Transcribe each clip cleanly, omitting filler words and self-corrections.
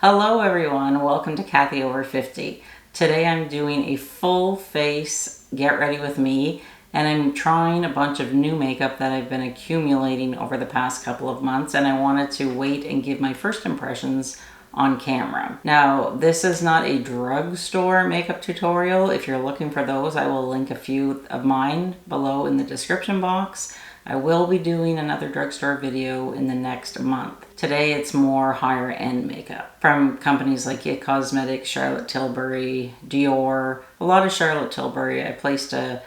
Hello everyone, welcome to Cathy Over 50. Today I'm doing a full face get ready with me, and I'm trying a bunch of new makeup that I've been accumulating over the past couple of months, and I wanted to wait and give my first impressions on camera. Now, this is not a drugstore makeup tutorial. If you're looking for those, I will link a few of mine below in the description box. I will be doing another drugstore video in the next month. Today it's more higher end makeup from companies like IT Cosmetics, Charlotte Tilbury, Dior. A lot of Charlotte Tilbury. I placed a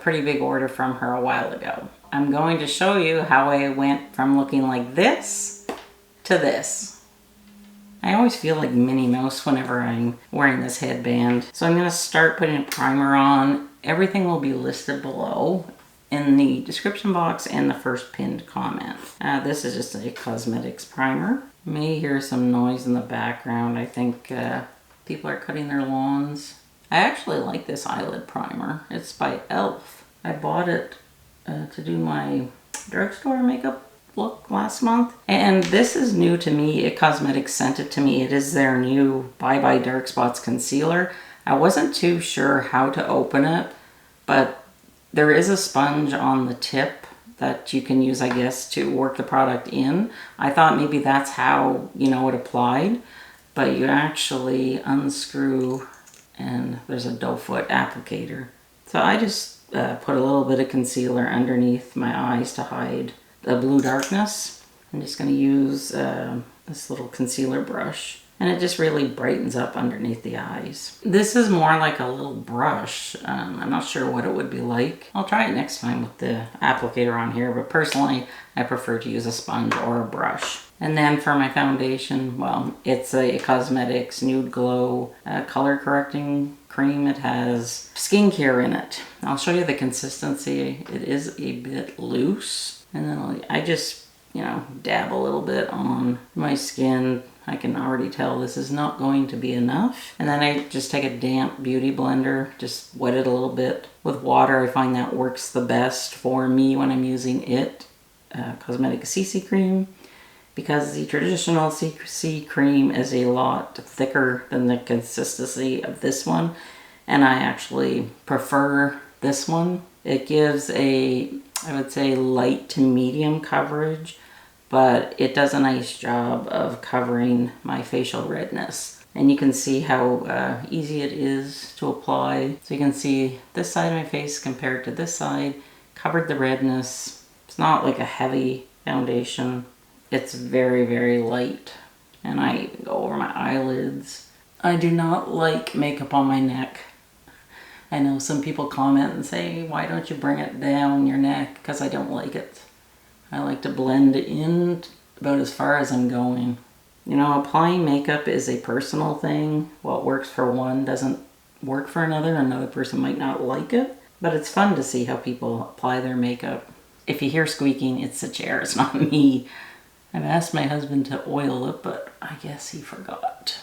pretty big order from her a while ago. I'm going to show you how I went from looking like this to this. I always feel like Minnie Mouse whenever I'm wearing this headband. So I'm going to start putting a primer on. Everything will be listed below in the description box and the first pinned comment. This is just a cosmetics primer. You may hear some noise in the background. I think people are cutting their lawns. I actually like this eyelid primer. It's by e.l.f. I bought it to do my drugstore makeup look last month. And this is new to me. IT Cosmetics sent it to me. It is their new Bye Bye Dark Spots Concealer. I wasn't too sure how to open it, but there is a sponge on the tip that you can use, I guess, to work the product in. I thought maybe that's how, it applied, but you actually unscrew and there's a doe foot applicator. So I just put a little bit of concealer underneath my eyes to hide the blue darkness. I'm just going to use this little concealer brush, and it just really brightens up underneath the eyes. This is more like a little brush. I'm not sure what it would be like. I'll try it next time with the applicator on here, but personally, I prefer to use a sponge or a brush. And then for my foundation, well, it's a IT Cosmetics Nude Glow color correcting cream. It has skincare in it. I'll show you the consistency. It is a bit loose. And then I just, dab a little bit on my skin. I can already tell this is not going to be enough. And then I just take a damp beauty blender, just wet it a little bit with water. I find that works the best for me when I'm using IT Cosmetic CC cream, because the traditional CC cream is a lot thicker than the consistency of this one. And I actually prefer this one. It gives I would say, light to medium coverage, but it does a nice job of covering my facial redness. And you can see how easy it is to apply. So you can see this side of my face compared to this side, covered the redness. It's not like a heavy foundation. It's very, very light. And I even go over my eyelids. I do not like makeup on my neck. I know some people comment and say, why don't you bring it down your neck? Because I don't like it. I like to blend in about as far as I'm going. Applying makeup is a personal thing. What works for one doesn't work for another. Another person might not like it. But it's fun to see how people apply their makeup. If you hear squeaking, it's the chair, it's not me. I've asked my husband to oil it, but I guess he forgot.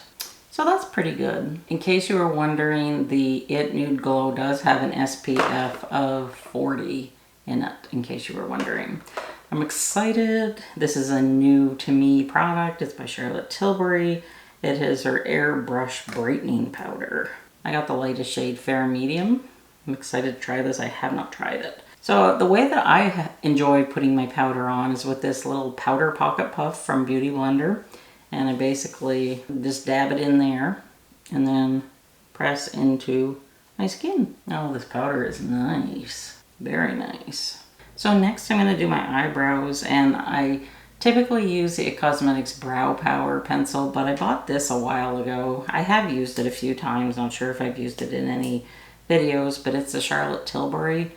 So that's pretty good. In case you were wondering, the IT Nude Glow does have an SPF of 40 in it, in case you were wondering. I'm excited. This is a new to me product. It's by Charlotte Tilbury. It is her Airbrush Brightening Powder. I got the lightest shade, Fair Medium. I'm excited to try this. I have not tried it. So the way that I enjoy putting my powder on is with this little powder pocket puff from Beauty Blender. And I basically just dab it in there and then press into my skin. Oh, this powder is nice. Very nice. So next I'm going to do my eyebrows, and I typically use the IT Cosmetics Brow Power Pencil, but I bought this a while ago. I have used it a few times. Not sure if I've used it in any videos, but it's a Charlotte Tilbury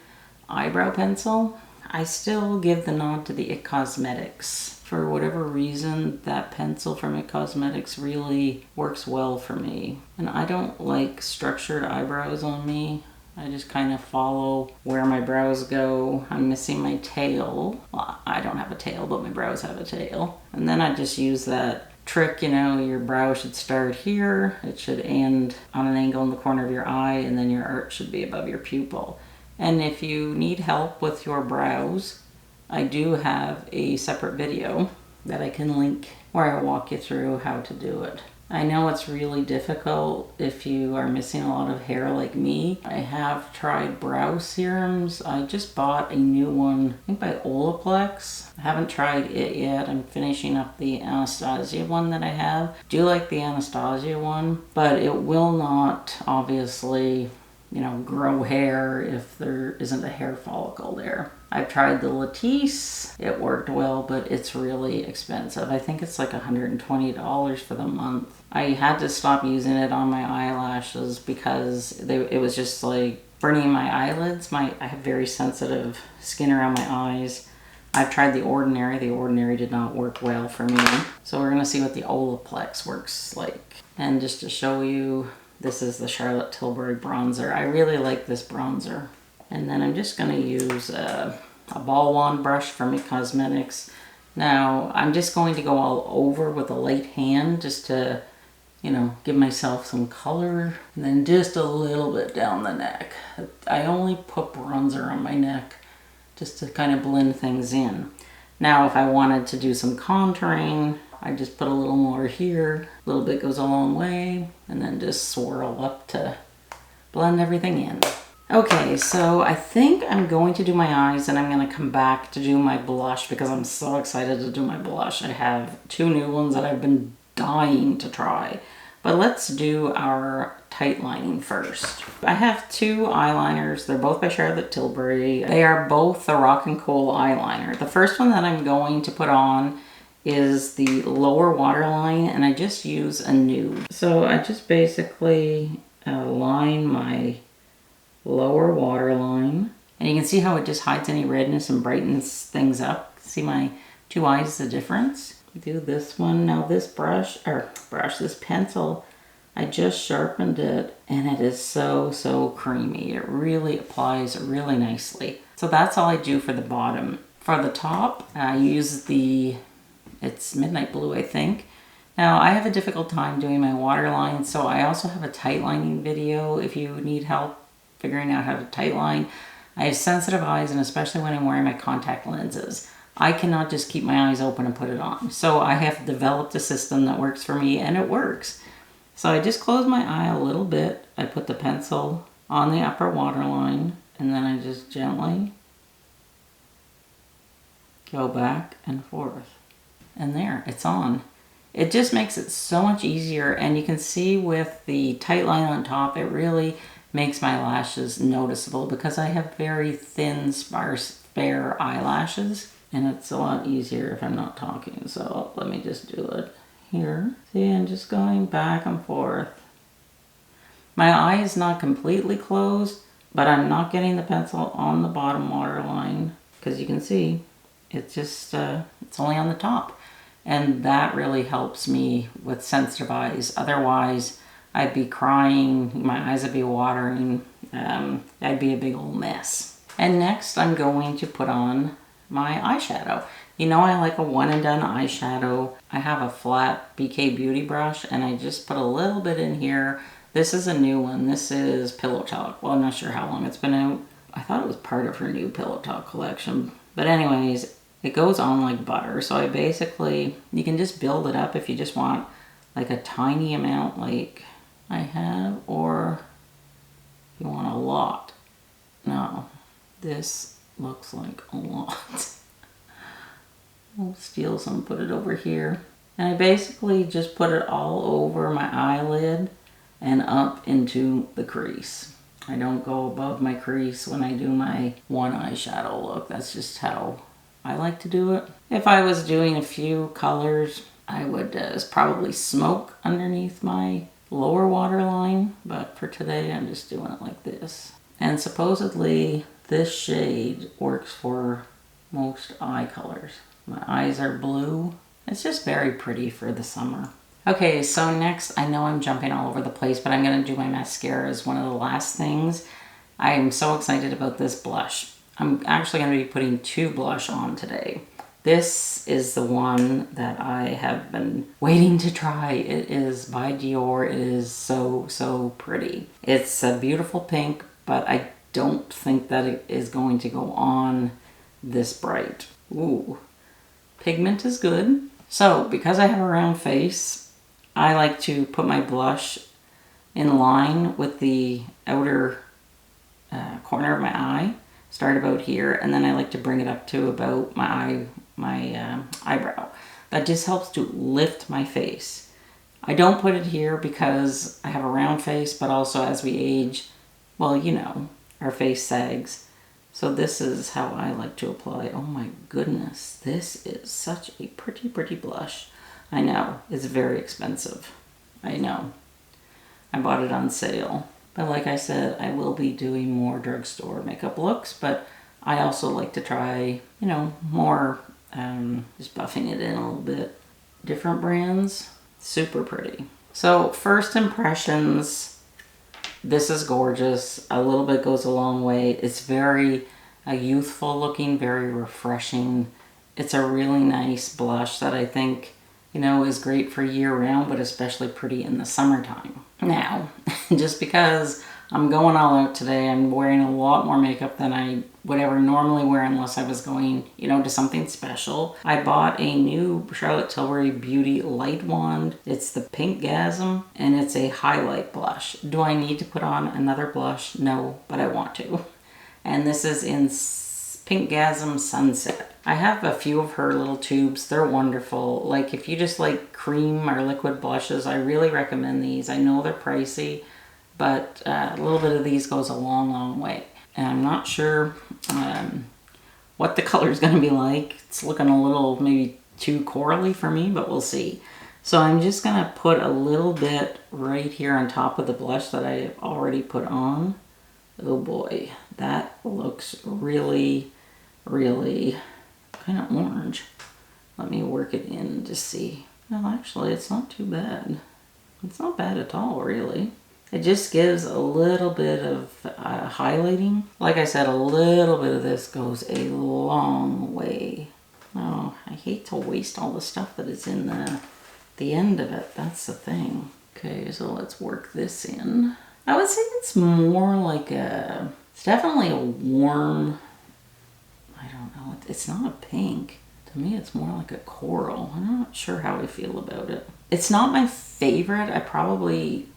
eyebrow pencil. I still give the nod to the IT Cosmetics. For whatever reason, that pencil from IT Cosmetics really works well for me. And I don't like structured eyebrows on me. I just kind of follow where my brows go. I'm missing my tail. Well, I don't have a tail, but my brows have a tail. And then I just use that trick, your brow should start here. It should end on an angle in the corner of your eye, and then your arch should be above your pupil. And if you need help with your brows, I do have a separate video that I can link where I walk you through how to do it. I know it's really difficult if you are missing a lot of hair like me. I have tried brow serums. I just bought a new one, I think by Olaplex. I haven't tried it yet. I'm finishing up the Anastasia one that I have. Do like the Anastasia one, but it will not obviously, you know, grow hair if there isn't a hair follicle there. I've tried the Latisse. It worked well, but it's really expensive. I think it's like $120 for the month. I had to stop using it on my eyelashes because it was just like burning my eyelids. I have very sensitive skin around my eyes. I've tried the Ordinary. The Ordinary did not work well for me. So we're gonna see what the Olaplex works like. And just to show you, this is the Charlotte Tilbury bronzer. I really like this bronzer. And then I'm just going to use a ball wand brush from It Cosmetics. Now, I'm just going to go all over with a light hand just to, you know, give myself some color. And then just a little bit down the neck. I only put bronzer on my neck just to kind of blend things in. Now, if I wanted to do some contouring, I just put a little more here. A little bit goes a long way. And then just swirl up to blend everything in. Okay, so I think I'm going to do my eyes and I'm going to come back to do my blush because I'm so excited to do my blush. I have 2 new ones that I've been dying to try. But let's do our tight lining first. I have 2 eyeliners. They're both by Charlotte Tilbury. They are both the Rock and Kohl eyeliner. The first one that I'm going to put on is the lower waterline, and I just use a nude. So I just basically line my lower waterline, and you can see how it just hides any redness and brightens things up. See my 2 eyes, the difference. Do this one. Now this this pencil, I just sharpened it and it is so creamy. It really applies really nicely. So that's all I do for the bottom. For the top, I use it's Midnight Blue, I think. Now I have a difficult time doing my waterline, so I also have a tight lining video if you need help figuring out how to tight line. I have sensitive eyes, and especially when I'm wearing my contact lenses, I cannot just keep my eyes open and put it on. So I have developed a system that works for me, and it works. So I just close my eye a little bit. I put the pencil on the upper waterline, and then I just gently go back and forth. And there, it's on. It just makes it so much easier, and you can see with the tight line on top, it really makes my lashes noticeable because I have very thin, sparse, fair eyelashes, and it's a lot easier if I'm not talking. So let me just do it here. See, I'm just going back and forth. My eye is not completely closed, but I'm not getting the pencil on the bottom waterline because you can see it's just, it's only on the top. And that really helps me with sensitive eyes. Otherwise, I'd be crying, my eyes would be watering, that'd be a big old mess. And next I'm going to put on my eyeshadow. You know I like a one and done eyeshadow. I have a flat BK Beauty brush and I just put a little bit in here. This is a new one. This is Pillow Talk. Well, I'm not sure how long it's been out. I thought it was part of her new Pillow Talk collection. But anyways, it goes on like butter. So I basically, you can just build it up if you just want like a tiny amount like I have, or you want a lot. No, this looks like a lot. I'll steal some, put it over here. And I basically just put it all over my eyelid and up into the crease. I don't go above my crease when I do my one eyeshadow look. That's just how I like to do it. If I was doing a few colors, I would probably smoke underneath my lower waterline, but for today I'm just doing it like this. And supposedly this shade works for most eye colors. My eyes are blue. It's just very pretty for the summer. Okay, so next, I know I'm jumping all over the place, but I'm gonna do my mascara as one of the last things. I am so excited about this blush. I'm actually gonna be putting 2 blush on today. This is the one that I have been waiting to try. It is by Dior. It is so pretty. It's a beautiful pink, but I don't think that it is going to go on this bright. Ooh, pigment is good. So because I have a round face, I like to put my blush in line with the outer corner of my eye. Start about here, and then I like to bring it up to about my eyebrow. That just helps to lift my face. I don't put it here because I have a round face, but also as we age, well, you know, our face sags. So this is how I like to apply. Oh my goodness, this is such a pretty, pretty blush. I know, it's very expensive. I know. I bought it on sale. But like I said, I will be doing more drugstore makeup looks, but I also like to try, you know, more, just buffing it in a little bit. Different brands, super pretty. So first impressions, this is gorgeous. A little bit goes a long way. It's very youthful looking, very refreshing. It's a really nice blush that I think, you know, is great for year round, but especially pretty in the summertime. Now, just because I'm going all out today, I'm wearing a lot more makeup than I would ever normally wear unless I was going, you know, to something special. I bought a new Charlotte Tilbury Beauty Light Wand. It's the Pink Gasm, and it's a highlight blush. Do I need to put on another blush? No, but I want to. And this is in Pink Gasm Sunset. I have a few of her little tubes. They're wonderful. Like if you just like cream or liquid blushes, I really recommend these. I know they're pricey, but a little bit of these goes a long, long way. And I'm not sure what the color is going to be like. It's looking a little maybe too corally for me, but we'll see. So I'm just going to put a little bit right here on top of the blush that I have already put on. Oh boy, that looks really, really kind of orange. Let me work it in to see. Well, actually, it's not too bad. It's not bad at all, really. It just gives a little bit of highlighting. Like I said, a little bit of this goes a long way. Oh, I hate to waste all the stuff that is in the end of it. That's the thing. Okay, so let's work this in. I would say it's more like it's definitely a warm, I don't know, it's not a pink. To me, it's more like a coral. I'm not sure how I feel about it. It's not my favorite. I probably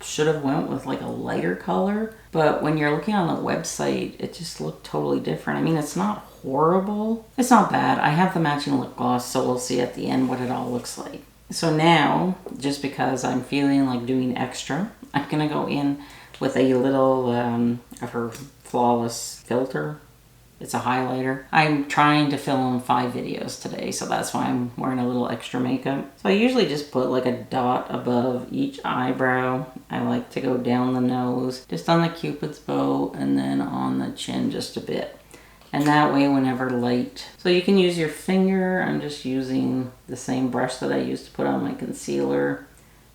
should have went with like a lighter color, but when you're looking on the website, it just looked totally different. I mean, it's not horrible. It's not bad. I have the matching lip gloss, so we'll see at the end what it all looks like. So now, just because I'm feeling like doing extra, I'm gonna go in with a little of her Flawless filter. It's a highlighter. I'm trying to film 5 videos today, so that's why I'm wearing a little extra makeup. So I usually just put like a dot above each eyebrow. I like to go down the nose, just on the Cupid's bow, and then on the chin just a bit. And that way, whenever light, so you can use your finger. I'm just using the same brush that I used to put on my concealer,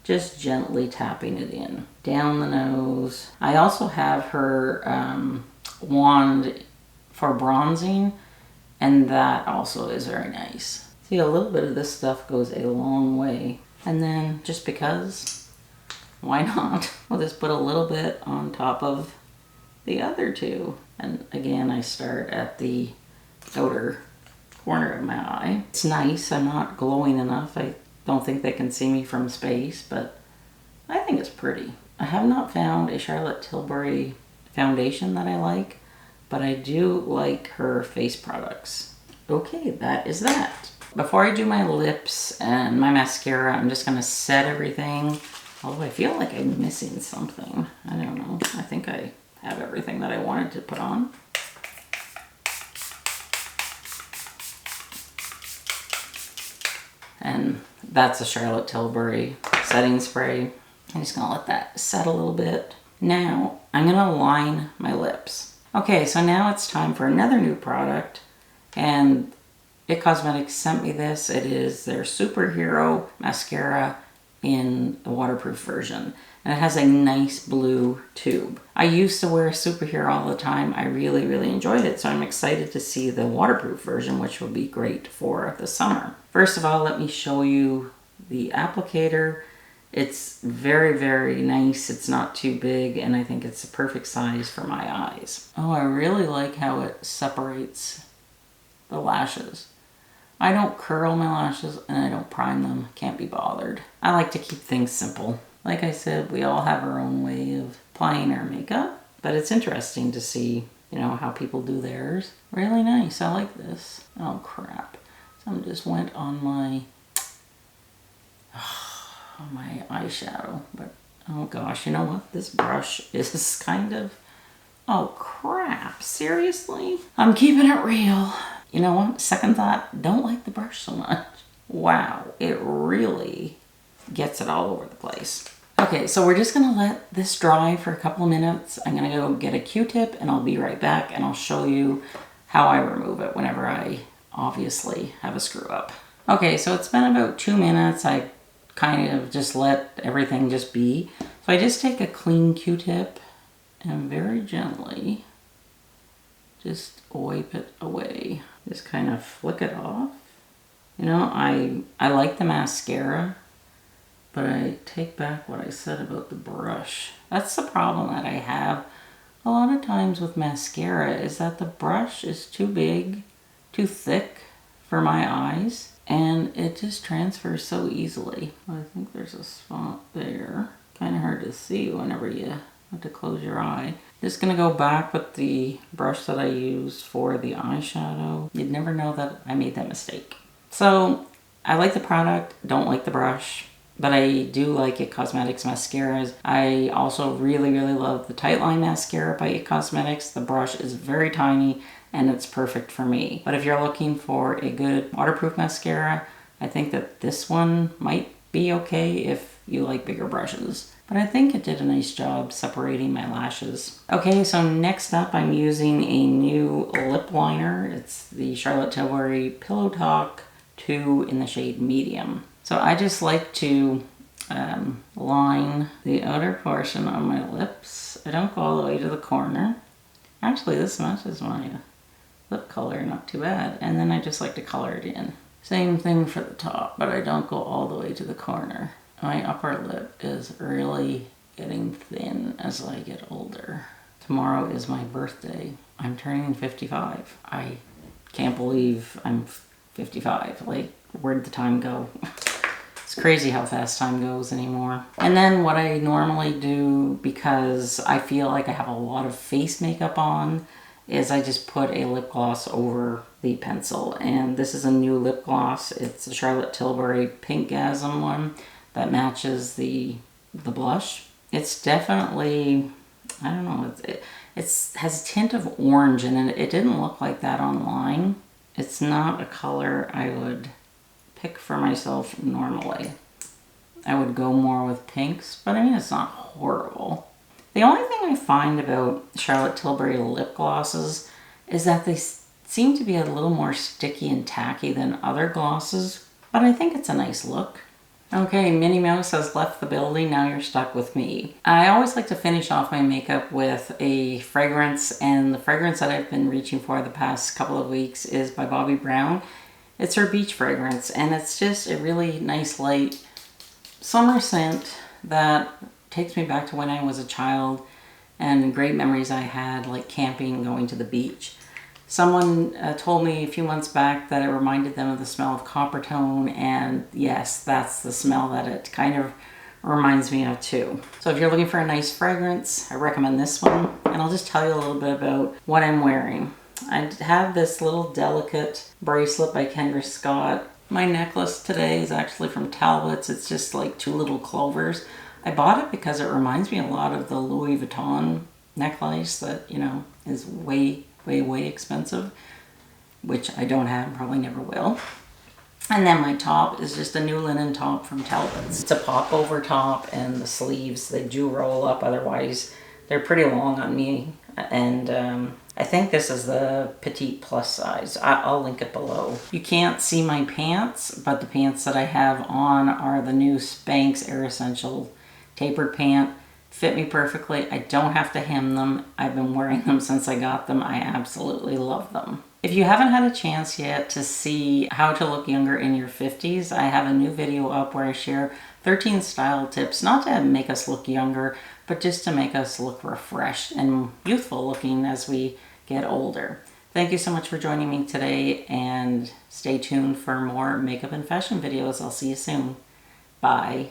just gently tapping it in. Down the nose. I also have her wand for bronzing, and that also is very nice. See, a little bit of this stuff goes a long way. And then, just because, why not? We'll just put a little bit on top of the other two. And again, I start at the outer corner of my eye. It's nice. I'm not glowing enough. I don't think they can see me from space, but I think it's pretty. I have not found a Charlotte Tilbury foundation that I like, but I do like her face products. Okay, that is that. Before I do my lips and my mascara, I'm just gonna set everything. Although I feel like I'm missing something. I don't know. I think I have everything that I wanted to put on. And that's a Charlotte Tilbury setting spray. I'm just gonna let that set a little bit. Now, I'm gonna line my lips. Okay, so now it's time for another new product. And It Cosmetics sent me this. It is their Superhero Mascara in the waterproof version. And it has a nice blue tube. I used to wear Superhero all the time. I really, really enjoyed it. So I'm excited to see the waterproof version, which will be great for the summer. First of all, let me show you the applicator. It's very, very nice. It's not too big, and I think it's the perfect size for my eyes. Oh, I really like how it separates the lashes. I don't curl my lashes and I don't prime them. Can't be bothered. I like to keep things simple. Like I said, we all have our own way of applying our makeup, but it's interesting to see, you know, how people do theirs. Really nice. I like this. Oh crap. Some just went on my eyeshadow, but oh gosh, you know what? This brush is kind of, oh crap, seriously? I'm keeping it real. You know what? Second thought, don't like the brush so much. Wow, it really gets it all over the place. Okay, so we're just gonna let this dry for a couple of minutes. I'm gonna go get a Q-tip and I'll be right back and I'll show you how I remove it whenever I obviously have a screw up. Okay, so it's been about 2 minutes. I kind of just let everything just be. So I just take a clean Q-tip and very gently just wipe it away. Just kind of flick it off. You know, I like the mascara, but I take back what I said about the brush. That's the problem that I have a lot of times with mascara, is that the brush is too big, too thick for my eyes, and it just transfers so easily. I think there's a spot there. Kind of hard to see whenever you have to close your eye. Just gonna go back with the brush that I used for the eyeshadow. You'd never know that I made that mistake. So I like the product, don't like the brush, but I do like It Cosmetics mascaras. I also really, really love the Tightline mascara by It Cosmetics. The brush is very tiny and it's perfect for me. But if you're looking for a good waterproof mascara, I think that this one might be okay if you like bigger brushes. But I think it did a nice job separating my lashes. Okay, so next up I'm using a new lip liner. It's the Charlotte Tilbury Pillow Talk 2 in the shade Medium. So I just like to line the outer portion of my lips. I don't go all the way to the corner. Actually, this matches my lip color not too bad. And then I just like to color it in. Same thing for the top, but I don't go all the way to the corner. My upper lip is really getting thin as I get older. Tomorrow is my birthday. I'm turning 55. I can't believe I'm 55. Like, where'd the time go? It's crazy how fast time goes anymore. And then what I normally do, because I feel like I have a lot of face makeup on, is I just put a lip gloss over the pencil. And this is a new lip gloss. It's the Charlotte Tilbury Pinkgasm one that matches the blush. It's definitely, I don't know, it has a tint of orange in it. It didn't look like that online. It's not a color I would pick for myself normally. I would go more with pinks, but I mean, it's not horrible. The only thing I find about Charlotte Tilbury lip glosses is that they seem to be a little more sticky and tacky than other glosses, but I think it's a nice look. Okay, Minnie Mouse has left the building, now you're stuck with me. I always like to finish off my makeup with a fragrance, and the fragrance that I've been reaching for the past couple of weeks is by Bobbi Brown. It's her beach fragrance, and it's just a really nice light summer scent that takes me back to when I was a child and great memories I had, like camping and going to the beach. Someone told me a few months back that it reminded them of the smell of copper tone, and yes, that's the smell that it kind of reminds me of too. So if you're looking for a nice fragrance, I recommend this one, and I'll just tell you a little bit about what I'm wearing. I have this little delicate bracelet by Kendra Scott. My necklace today is actually from Talbot's. It's just like 2 little clovers. I bought it because it reminds me a lot of the Louis Vuitton necklace that, you know, is way expensive, which I don't have, probably never will. And then my top is just a new linen top from Talbot's. It's a pop over top, and the sleeves, they do roll up, otherwise they're pretty long on me. And I think this is the petite plus size. I'll link it below. You can't see my pants, but the pants that I have on are the new Spanx Air Essential tapered pant. Fit me perfectly. I don't have to hem them. I've been wearing them since I got them. I absolutely love them. If you haven't had a chance yet to see how to look younger in your 50s, I have a new video up where I share 13 style tips, not to make us look younger, but just to make us look refreshed and youthful looking as we get older. Thank you so much for joining me today, and stay tuned for more makeup and fashion videos. I'll see you soon. Bye.